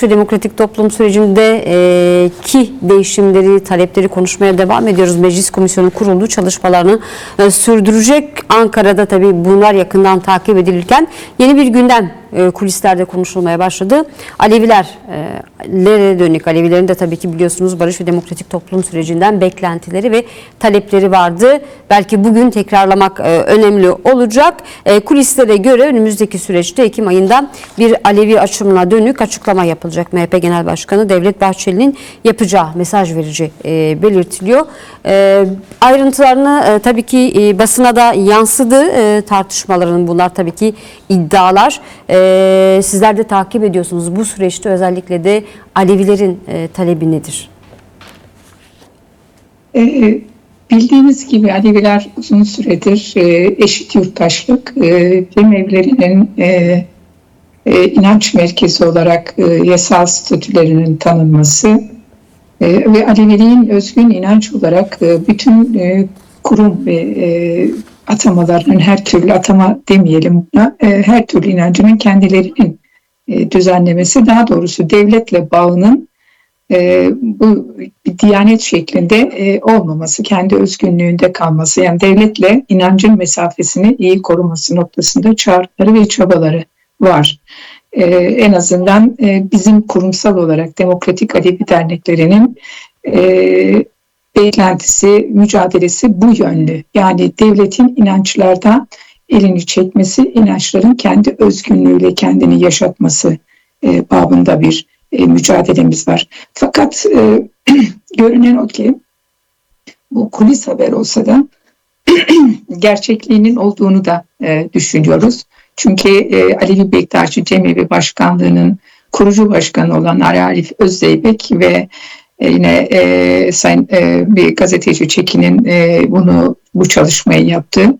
Şu demokratik toplum sürecindeki değişimleri, talepleri konuşmaya devam ediyoruz. Meclis Komisyonu kuruldu, çalışmalarını sürdürecek. Ankara'da tabii bunlar yakından takip edilirken yeni bir gündem kulislerde konuşulmaya başladı. Alevilere dönük, Alevilerin de tabii ki biliyorsunuz barış ve demokratik toplum sürecinden beklentileri ve talepleri vardı. Belki bugün tekrarlamak önemli olacak. Kulislere göre önümüzdeki süreçte Ekim ayında bir Alevi açımına dönük açıklama yapılacak. MHP Genel Başkanı Devlet Bahçeli'nin yapacağı mesaj verici belirtiliyor. Ayrıntılarını tabii ki basına da yansıdı tartışmaların, bunlar tabii ki iddialar. Sizler de takip ediyorsunuz. Bu süreçte özellikle de Alevilerin talebi nedir? Bildiğiniz gibi Aleviler uzun süredir eşit yurttaşlık, cemevlerinin inanç merkezi olarak yasal statülerinin tanınması ve Aleviliğin özgün inanç olarak bütün kurum ve atamalarının, her türlü atama demeyelim buna, her türlü inancının kendilerinin düzenlemesi, daha doğrusu devletle bağının bu bir diyanet şeklinde olmaması, kendi özgünlüğünde kalması, yani devletle inancın mesafesini iyi koruması noktasında çağrıları ve çabaları var. En azından bizim kurumsal olarak Demokratik Alevi Derneklerinin beklentisi, mücadelesi bu yönlü. Yani devletin inançlarda elini çekmesi, inançların kendi özgünlüğüyle kendini yaşatması babında bir mücadelemiz var. Fakat görünen o ki bu kulis haber olsa da gerçekliğinin olduğunu da düşünüyoruz. Çünkü Alevi Bektaşi Cemevi Başkanlığı'nın kurucu başkanı olan Ali Arif Özzeybek ve yine sayın bir gazeteci Çekin'in bu çalışmayı yaptığı.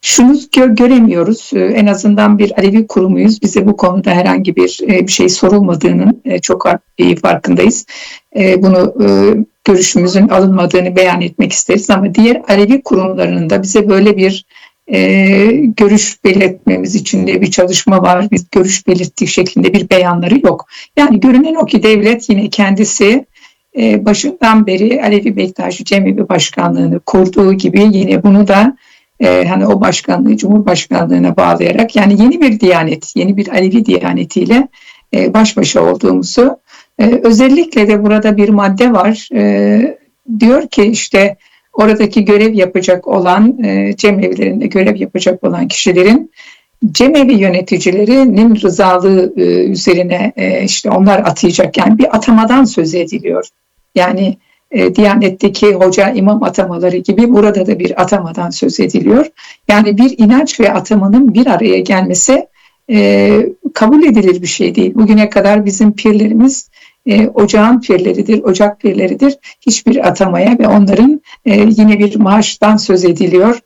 Şunu göremiyoruz, en azından bir Alevi kurumuyuz. Bize bu konuda herhangi bir şey sorulmadığının çok iyi farkındayız. Bunu görüşümüzün alınmadığını beyan etmek isteriz ama diğer Alevi kurumlarının da bize böyle bir görüş belirtmemiz için de bir çalışma var. Biz görüş belirttiği şeklinde bir beyanları yok. Yani görünen o ki devlet yine kendisi başından beri Alevi Bektaşi Cemevi Başkanlığı'nı kurduğu gibi yine bunu da hani o başkanlığı Cumhurbaşkanlığına bağlayarak, yani yeni bir diyanet, yeni bir Alevi diyanetiyle baş başa olduğumuzu, özellikle de burada bir madde var. Diyor ki işte oradaki görev yapacak olan, cemevlerinde görev yapacak olan kişilerin cemevi yöneticilerinin rızalığı üzerine işte onlar atayacak, yani bir atamadan söz ediliyor. Yani Diyanet'teki hoca imam atamaları gibi burada da bir atamadan söz ediliyor. Yani bir inanç ve atamanın bir araya gelmesi kabul edilir bir şey değil. Bugüne kadar bizim pirlerimiz ocağın pirleridir, ocak pirleridir. Hiçbir atamaya ve onların yine bir maaştan söz ediliyor.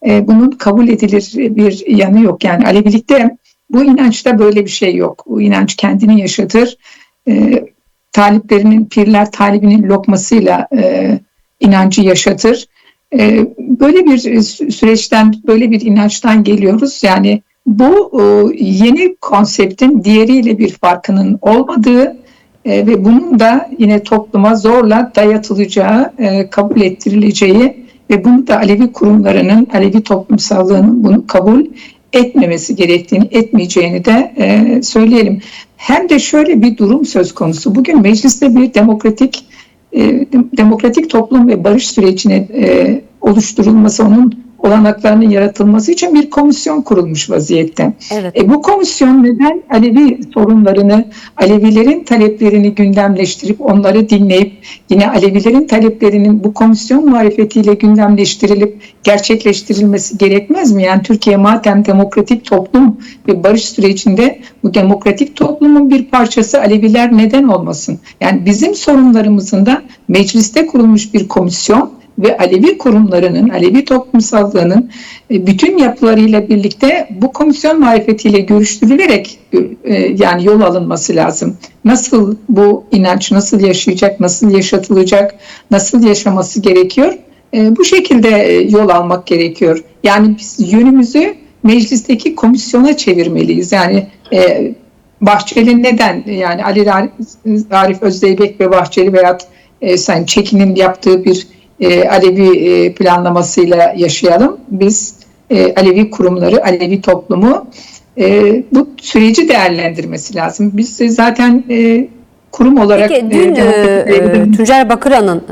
Bunun kabul edilir bir yanı yok. Yani Alevilikte bu inançta böyle bir şey yok. Bu inanç kendini yaşatır. Taliplerinin, pirler talibinin lokmasıyla inancı yaşatır. Böyle bir süreçten, böyle bir inançtan geliyoruz. Yani bu yeni konseptin diğeriyle bir farkının olmadığı ve bunun da yine topluma zorla dayatılacağı, kabul ettirileceği ve bunu da Alevi kurumlarının, Alevi toplumsallığının bunu kabul etmemesi gerektiğini, etmeyeceğini de söyleyelim. Hem de şöyle bir durum söz konusu. Bugün mecliste bir demokratik toplum ve barış sürecinin oluşturulması, onun olanaklarının yaratılması için bir komisyon kurulmuş vaziyette. Evet. Bu komisyon neden Alevi sorunlarını, Alevilerin taleplerini gündemleştirip onları dinleyip yine Alevilerin taleplerinin bu komisyon marifetiyle gündemleştirilip gerçekleştirilmesi gerekmez mi? Yani Türkiye madem demokratik toplum ve barış sürecinde bu demokratik toplumun bir parçası, Aleviler neden olmasın? Yani bizim sorunlarımızın da mecliste kurulmuş bir komisyon ve Alevi kurumlarının, Alevi toplumsallığının bütün yapılarıyla birlikte bu komisyon marifetiyle görüştürülerek yani yol alınması lazım. Nasıl bu inanç, nasıl yaşayacak, nasıl yaşatılacak, nasıl yaşaması gerekiyor? Bu şekilde yol almak gerekiyor. Yani biz yönümüzü meclisteki komisyona çevirmeliyiz. Yani Bahçeli neden, yani Ali Arif Özdeybek ve Bahçeli veya Sayın Çekin'in yaptığı bir Alevi planlamasıyla yaşayalım. Biz Alevi kurumları, Alevi toplumu bu süreci değerlendirmesi lazım. Biz zaten kurum olarak... Peki dün Tuncer Bakıran'ın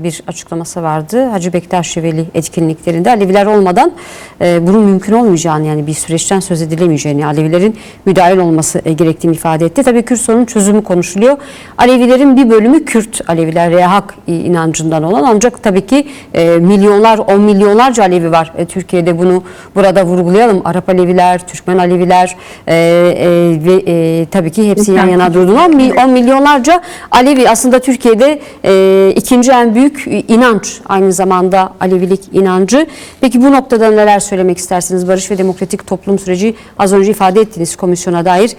bir açıklaması vardı. Hacı Bektaş Veli etkinliklerinde Aleviler olmadan bunun mümkün olmayacağını, yani bir süreçten söz edilemeyeceğini, Alevilerin müdahil olması gerektiğini ifade etti. Tabii Kürt sorunun çözümü konuşuluyor. Alevilerin bir bölümü Kürt Aleviler veya hak inancından olan, ancak tabii ki milyonlar, 10 milyonlarca Alevi var. Türkiye'de bunu burada vurgulayalım. Arap Aleviler, Türkmen Aleviler ve tabii ki hepsi yan yana durdular. 10 milyonlarca Alevi aslında Türkiye'de ikinci en büyük inanç, aynı zamanda Alevilik inancı. Peki bu noktada neler söylemek istersiniz? Barış ve Demokratik Toplum süreci, az önce ifade ettiğiniz komisyona dair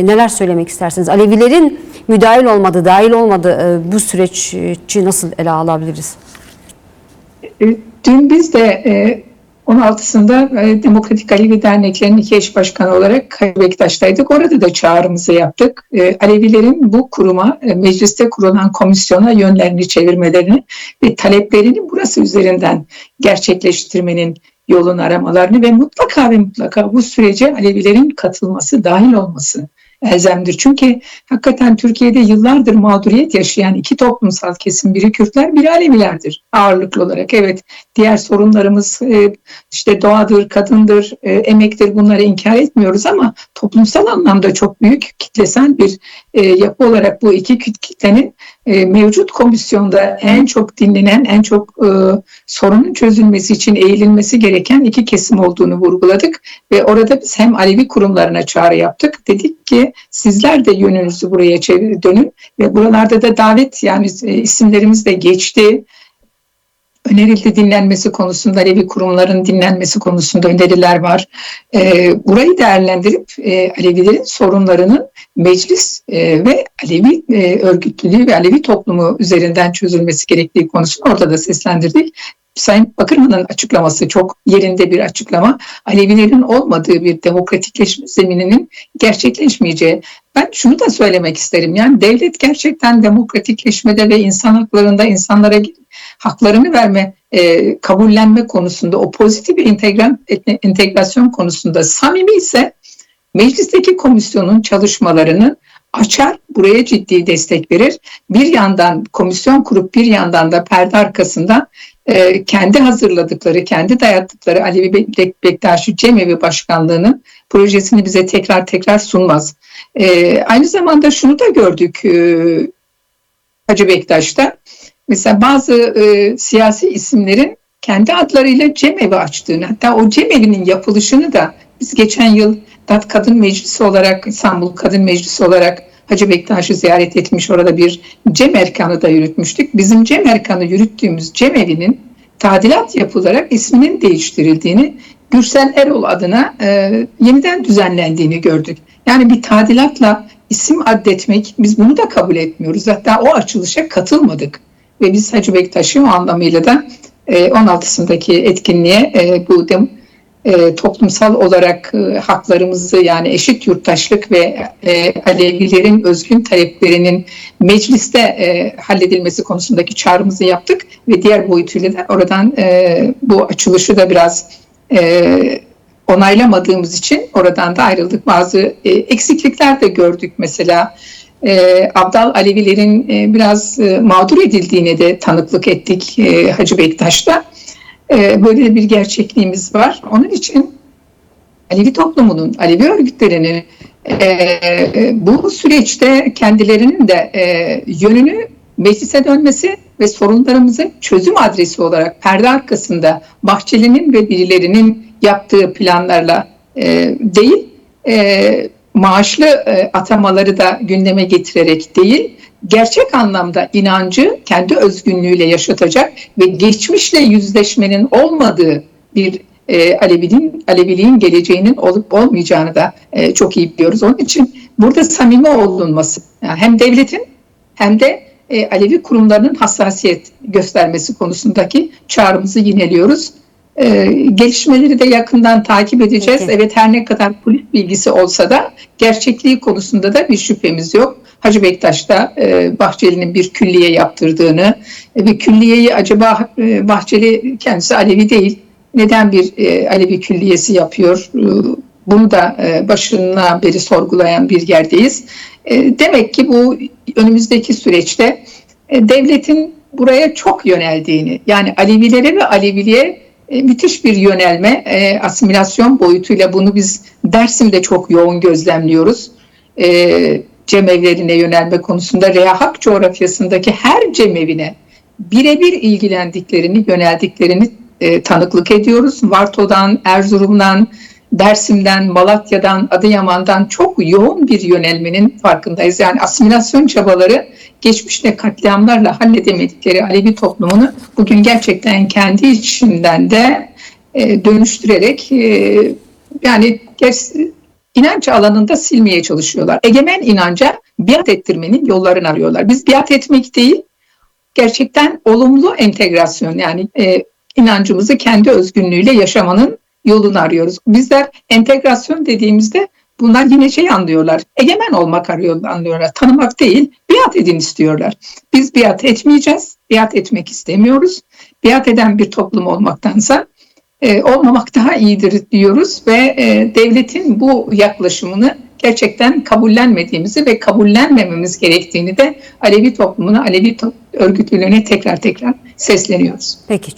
neler söylemek istersiniz? Alevilerin müdahil olmadığı, dahil olmadığı bu süreci nasıl ele alabiliriz? Dün biz de 16'sında Demokratik Alevi Derneklerinin iki eş başkanı olarak Bektaş'taydık. Orada da çağrımızı yaptık. Alevilerin bu kuruma, mecliste kurulan komisyona yönlerini çevirmelerini ve taleplerini burası üzerinden gerçekleştirmenin yolunu aramalarını ve mutlaka bu sürece Alevilerin katılması, dahil olması elzemdir. Çünkü hakikaten Türkiye'de yıllardır mağduriyet yaşayan iki toplumsal kesim, biri Kürtler, biri Alevilerdir ağırlıklı olarak. Evet, diğer sorunlarımız işte doğadır, kadındır, emektir, bunları inkar etmiyoruz ama toplumsal anlamda çok büyük kitlesel bir yapı olarak bu iki kitlenin mevcut komisyonda en çok dinlenen, en çok sorunun çözülmesi için eğilinmesi gereken iki kesim olduğunu vurguladık ve orada biz hem Alevi kurumlarına çağrı yaptık. Dedik ki sizler de yönünüzü buraya dönün ve buralarda da davet, yani isimlerimiz de geçti. Önerildi dinlenmesi konusunda, Alevi kurumların dinlenmesi konusunda öneriler var. Burayı değerlendirip Alevilerin sorunlarının meclis ve Alevi örgütlülüğü ve Alevi toplumu üzerinden çözülmesi gerektiği konusunu orada da seslendirdik. Sayın Bakırman'ın açıklaması çok yerinde bir açıklama. Alevilerin olmadığı bir demokratikleşme zemininin gerçekleşmeyeceği. Ben şunu da söylemek isterim. Yani devlet gerçekten demokratikleşmede ve insan haklarında insanlara haklarını verme, kabullenme konusunda, o pozitif entegrasyon konusunda samimi ise meclisteki komisyonun çalışmalarını açar, buraya ciddi destek verir. Bir yandan komisyon kurup bir yandan da perde arkasından kendi hazırladıkları, kendi dayattıkları Alevi Bektaşi Cemevi Başkanlığı'nın projesini bize tekrar sunmaz. Aynı zamanda şunu da gördük Hacı Bektaş'ta. Mesela bazı siyasi isimlerin kendi adlarıyla cemevi açtığını, hatta o cemevinin yapılışını da biz geçen yıl DAT Kadın Meclisi olarak, İstanbul Kadın Meclisi olarak Hacı Bektaş'ı ziyaret etmiş, orada bir cem erkanı da yürütmüştük. Bizim cem erkanı yürüttüğümüz cemevinin tadilat yapılarak isminin değiştirildiğini, Gürsel Erol adına yeniden düzenlendiğini gördük. Yani bir tadilatla isim addetmek, biz bunu da kabul etmiyoruz. Hatta o açılışa katılmadık. Ve biz Hacı Bektaş'ı o anlamıyla da 16'sındaki etkinliğe bu toplumsal olarak haklarımızı, yani eşit yurttaşlık ve Alevilerin özgün taleplerinin mecliste halledilmesi konusundaki çağrımızı yaptık ve diğer boyutuyla da oradan bu açılışı da biraz onaylamadığımız için oradan da ayrıldık. Bazı eksiklikler de gördük. Mesela Abdal Alevilerin biraz mağdur edildiğine de tanıklık ettik Hacı Bektaş'ta. Böyle bir gerçekliğimiz var. Onun için Alevi toplumunun, Alevi örgütlerinin bu süreçte kendilerinin de yönünü meclise dönmesi ve sorunlarımızın çözüm adresi olarak perde arkasında Bahçeli'nin ve birilerinin yaptığı planlarla değil, maaşlı atamaları da gündeme getirerek değil, gerçek anlamda inancı kendi özgünlüğüyle yaşatacak ve geçmişle yüzleşmenin olmadığı bir Aleviliğin geleceğinin olup olmayacağını da çok iyi biliyoruz. Onun için burada samimi olunması, yani hem devletin hem de Alevi kurumlarının hassasiyet göstermesi konusundaki çağrımızı yineliyoruz. Gelişmeleri de yakından takip edeceğiz. Peki. Evet, her ne kadar polis bilgisi olsa da gerçekliği konusunda da bir şüphemiz yok. Hacı Bektaş'ta Bahçeli'nin bir külliye yaptırdığını ve külliyeyi acaba Bahçeli kendisi Alevi değil, neden bir Alevi külliyesi yapıyor? Bunu da başından beri sorgulayan bir yerdeyiz. Demek ki bu önümüzdeki süreçte devletin buraya çok yöneldiğini, yani Alevilere ve Aleviliğe müthiş bir yönelme, asimilasyon boyutuyla bunu biz Dersim'de çok yoğun gözlemliyoruz. Cemevlerine yönelme konusunda Rehak coğrafyasındaki her cemevine birebir ilgilendiklerini, yöneldiklerini tanıklık ediyoruz. Varto'dan, Erzurum'dan, Dersim'den, Malatya'dan, Adıyaman'dan çok yoğun bir yönelmenin farkındayız. Yani asimilasyon çabaları geçmişte katliamlarla halledemedikleri Alevi toplumunu bugün gerçekten kendi içinden de dönüştürerek yani inanç alanında silmeye çalışıyorlar. Egemen inanca biat ettirmenin yollarını arıyorlar. Biz biat etmek değil, gerçekten olumlu entegrasyon, yani inancımızı kendi özgünlüğüyle yaşamanın yolunu arıyoruz. Bizler entegrasyon dediğimizde bunlar yine anlıyorlar. Egemen olmak anlıyorlar. Tanımak değil, biat edin istiyorlar. Biz biat etmeyeceğiz. Biat etmek istemiyoruz. Biat eden bir toplum olmaktansa olmamak daha iyidir diyoruz ve devletin bu yaklaşımını gerçekten kabullenmediğimizi ve kabullenmememiz gerektiğini de Alevi toplumuna, Alevi örgütlülüğüne tekrar sesleniyoruz. Peki.